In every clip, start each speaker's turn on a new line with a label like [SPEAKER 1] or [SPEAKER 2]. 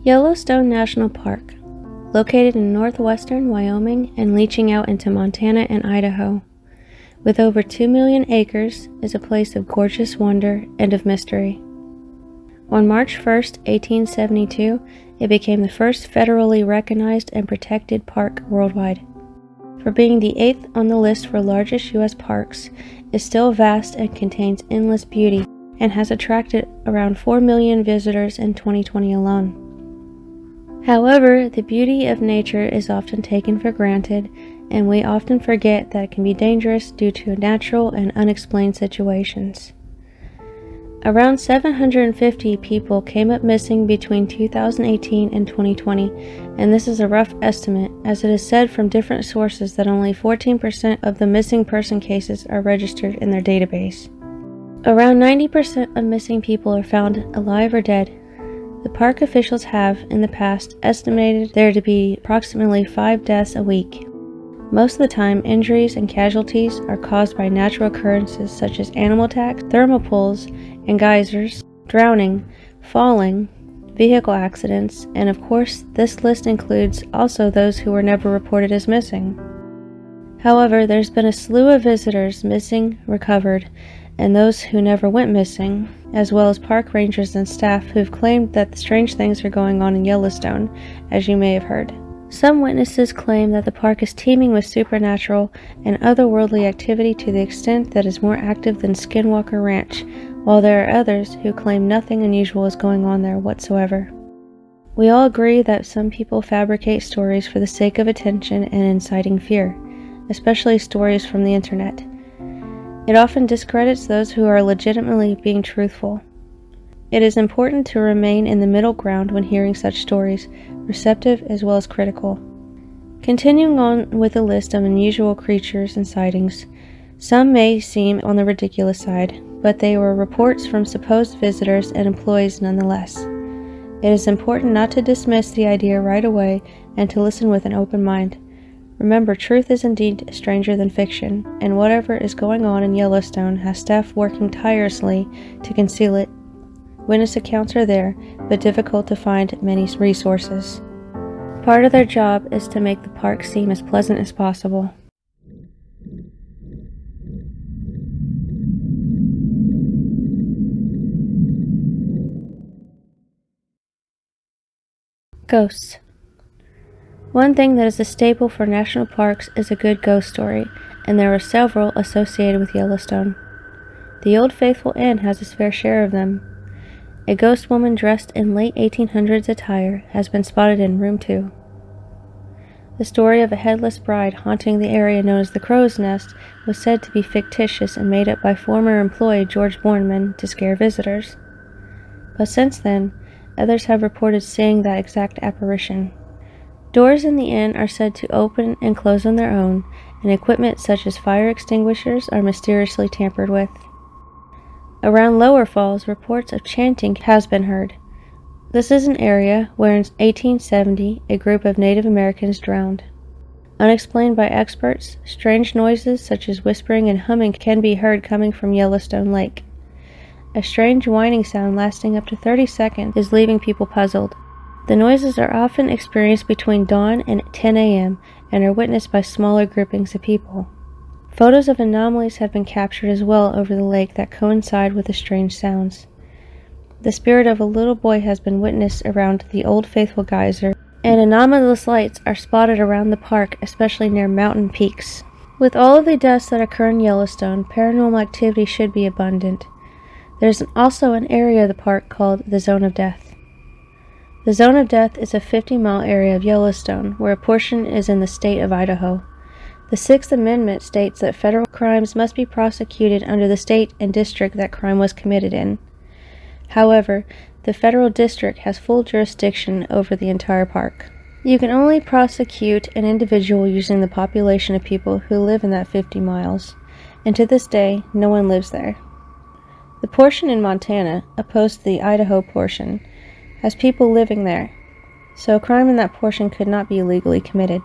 [SPEAKER 1] Yellowstone National Park, located in northwestern Wyoming and reaching out into Montana and Idaho, with over 2 million acres, is a place of gorgeous wonder and of mystery. On March 1, 1872, it became the first federally recognized and protected park worldwide. For being the 8th on the list for largest U.S. parks, is still vast and contains endless beauty, and has attracted around 4 million visitors in 2020 alone. However, the beauty of nature is often taken for granted, and we often forget that it can be dangerous due to natural and unexplained situations. Around 750 people came up missing between 2018 and 2020, and this is a rough estimate, as it is said from different sources that only 14% of the missing person cases are registered in their database. Around 90% of missing people are found alive or dead. The park officials have, in the past, estimated there to be approximately 5 deaths a week. Most of the time, injuries and casualties are caused by natural occurrences such as animal attacks, thermal pulls and geysers, drowning, falling, vehicle accidents, and of course, this list includes also those who were never reported as missing. However, there's been a slew of visitors missing, recovered, and those who never went missing, as well as park rangers and staff who've claimed that strange things are going on in Yellowstone, as you may have heard. Some witnesses claim that the park is teeming with supernatural and otherworldly activity to the extent that is more active than Skinwalker Ranch, while there are others who claim nothing unusual is going on there whatsoever. We all agree that some people fabricate stories for the sake of attention and inciting fear, especially stories from the internet. It often discredits those who are legitimately being truthful. It is important to remain in the middle ground when hearing such stories, receptive as well as critical. Continuing on with a list of unusual creatures and sightings, some may seem on the ridiculous side, but they were reports from supposed visitors and employees nonetheless. It is important not to dismiss the idea right away and to listen with an open mind. Remember, truth is indeed stranger than fiction, and whatever is going on in Yellowstone has staff working tirelessly to conceal it. Witness accounts are there, but difficult to find many resources. Part of their job is to make the park seem as pleasant as possible. Ghosts. One thing that is a staple for national parks is a good ghost story, and there are several associated with Yellowstone. The Old Faithful Inn has its fair share of them. A ghost woman dressed in late 1800s attire has been spotted in Room 2. The story of a headless bride haunting the area known as the Crow's Nest was said to be fictitious and made up by former employee George Borneman to scare visitors. But since then, others have reported seeing that exact apparition. Doors in the inn are said to open and close on their own, and equipment such as fire extinguishers are mysteriously tampered with. Around Lower Falls, reports of chanting has been heard. This is an area where in 1870 a group of Native Americans drowned. Unexplained by experts, strange noises such as whispering and humming can be heard coming from Yellowstone Lake. A strange whining sound lasting up to 30 seconds is leaving people puzzled. The noises are often experienced between dawn and 10 a.m. and are witnessed by smaller groupings of people. Photos of anomalies have been captured as well over the lake that coincide with the strange sounds. The spirit of a little boy has been witnessed around the Old Faithful geyser, and anomalous lights are spotted around the park, especially near mountain peaks. With all of the deaths that occur in Yellowstone, paranormal activity should be abundant. There's also an area of the park called the Zone of Death. The Zone of Death is a 50-mile area of Yellowstone, where a portion is in the state of Idaho. The Sixth Amendment states that federal crimes must be prosecuted under the state and district that crime was committed in. However, the federal district has full jurisdiction over the entire park. You can only prosecute an individual using the population of people who live in that 50 miles, and to this day, no one lives there. The portion in Montana, opposed to the Idaho portion, has people living there, so a crime in that portion could not be illegally committed.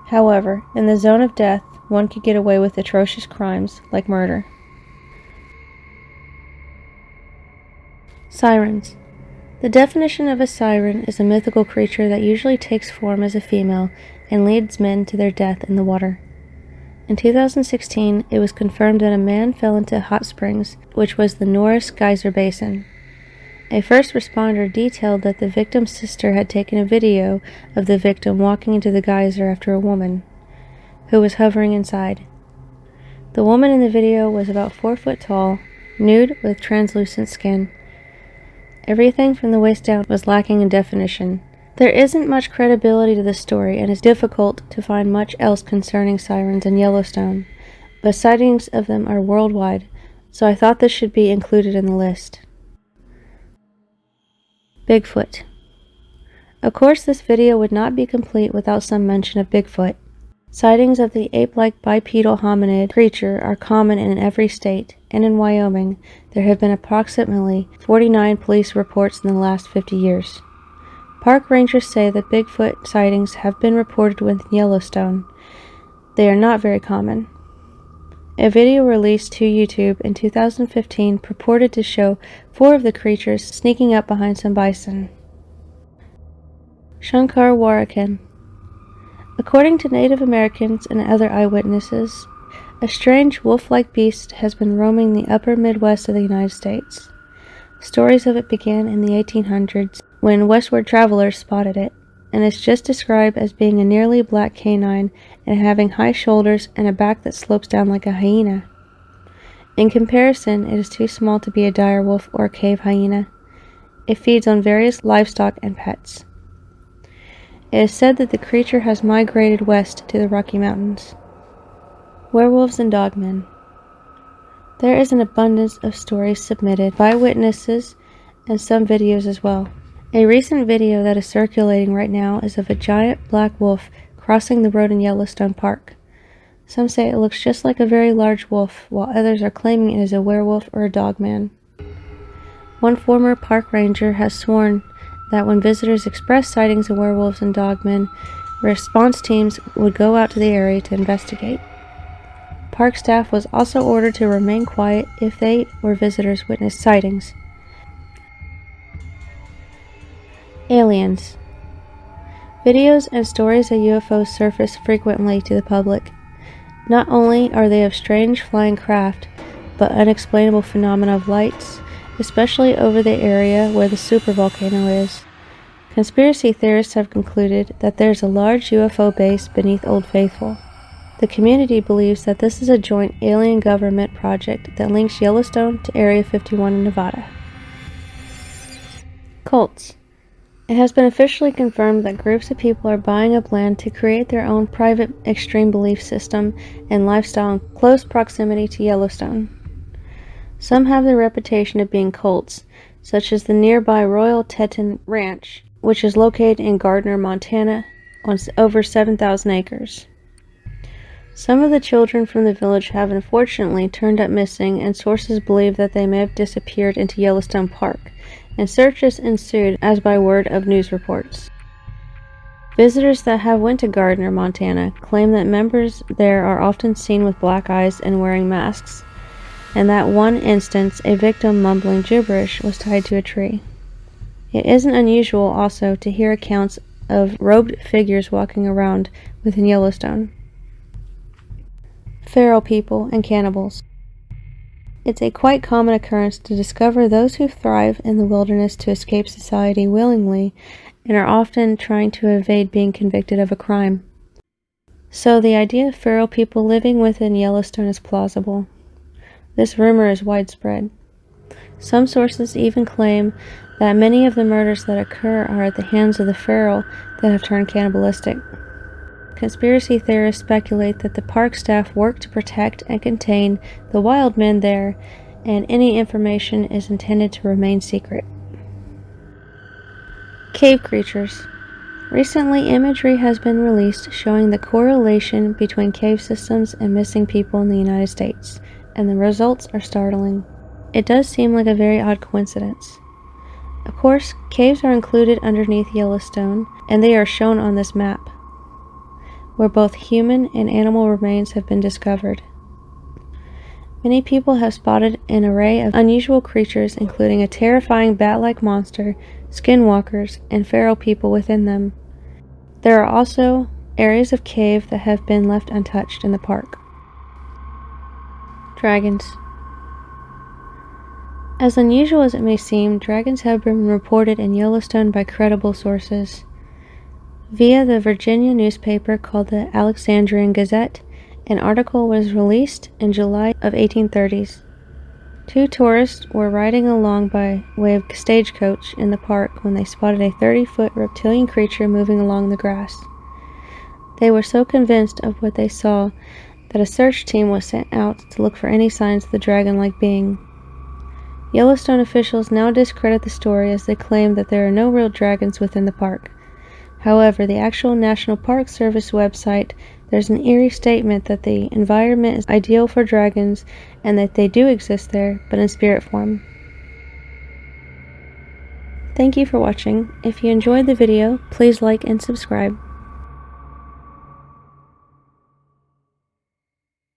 [SPEAKER 1] However, in the Zone of Death, one could get away with atrocious crimes like murder. Sirens. The definition of a siren is a mythical creature that usually takes form as a female and leads men to their death in the water. In 2016, it was confirmed that a man fell into hot springs, which was the Norris Geyser Basin. A first responder detailed that the victim's sister had taken a video of the victim walking into the geyser after a woman, who was hovering inside. The woman in the video was about 4 foot tall, nude with translucent skin. Everything from the waist down was lacking in definition. There isn't much credibility to the story, and it's difficult to find much else concerning sirens in Yellowstone, but sightings of them are worldwide, so I thought this should be included in the list. Bigfoot. Of course, this video would not be complete without some mention of Bigfoot. Sightings of the ape-like bipedal hominid creature are common in every state, and in Wyoming, there have been approximately 49 police reports in the last 50 years. Park rangers say that Bigfoot sightings have been reported within Yellowstone. They are not very common. A video released to YouTube in 2015 purported to show 4 of the creatures sneaking up behind some bison. Shankar Warikin. According to Native Americans and other eyewitnesses, a strange wolf-like beast has been roaming the upper Midwest of the United States. Stories of it began in the 1800s when westward travelers spotted it, and is just described as being a nearly black canine and having high shoulders and a back that slopes down like a hyena. In comparison, it is too small to be a dire wolf or a cave hyena. It feeds on various livestock and pets. It is said that the creature has migrated west to the Rocky Mountains. Werewolves and dogmen. There is an abundance of stories submitted by witnesses and some videos as well. A recent video that is circulating right now is of a giant black wolf crossing the road in Yellowstone Park. Some say it looks just like a very large wolf, while others are claiming it is a werewolf or a dogman. One former park ranger has sworn that when visitors express sightings of werewolves and dogmen, response teams would go out to the area to investigate. Park staff was also ordered to remain quiet if they or visitors witnessed sightings. Aliens. Videos and stories of UFOs surface frequently to the public. Not only are they of strange flying craft, but unexplainable phenomena of lights, especially over the area where the supervolcano is. Conspiracy theorists have concluded that there is a large UFO base beneath Old Faithful. The community believes that this is a joint alien government project that links Yellowstone to Area 51 in Nevada. Colts. It has been officially confirmed that groups of people are buying up land to create their own private extreme belief system and lifestyle in close proximity to Yellowstone. Some have the reputation of being cults, such as the nearby Royal Teton Ranch, which is located in Gardner, Montana, on over 7,000 acres. Some of the children from the village have unfortunately turned up missing, and sources believe that they may have disappeared into Yellowstone Park, and searches ensued as by word of news reports. Visitors that have went to Gardner, Montana, claim that members there are often seen with black eyes and wearing masks, and that one instance, a victim mumbling gibberish was tied to a tree. It isn't unusual also to hear accounts of robed figures walking around within Yellowstone. Feral people and cannibals. It's a quite common occurrence to discover those who thrive in the wilderness to escape society willingly and are often trying to evade being convicted of a crime. So the idea of feral people living within Yellowstone is plausible. This rumor is widespread. Some sources even claim that many of the murders that occur are at the hands of the feral that have turned cannibalistic. Conspiracy theorists speculate that the park staff work to protect and contain the wild men there, and any information is intended to remain secret. Cave creatures. Recently, imagery has been released showing the correlation between cave systems and missing people in the United States, and the results are startling. It does seem like a very odd coincidence. Of course, caves are included underneath Yellowstone, and they are shown on this map, where both human and animal remains have been discovered. Many people have spotted an array of unusual creatures, including a terrifying bat-like monster, skinwalkers, and feral people within them. There are also areas of cave that have been left untouched in the park. Dragons. As unusual as it may seem, dragons have been reported in Yellowstone by credible sources. Via the Virginia newspaper called the Alexandrian Gazette, an article was released in July of 1830s. Two tourists were riding along by way of stagecoach in the park when they spotted a 30-foot reptilian creature moving along the grass. They were so convinced of what they saw that a search team was sent out to look for any signs of the dragon-like being. Yellowstone officials now discredit the story as they claim that there are no real dragons within the park. However, the actual National Park Service website, there's an eerie statement that the environment is ideal for dragons and that they do exist there, but in spirit form. Thank you for watching. If you enjoyed the video, please like and subscribe.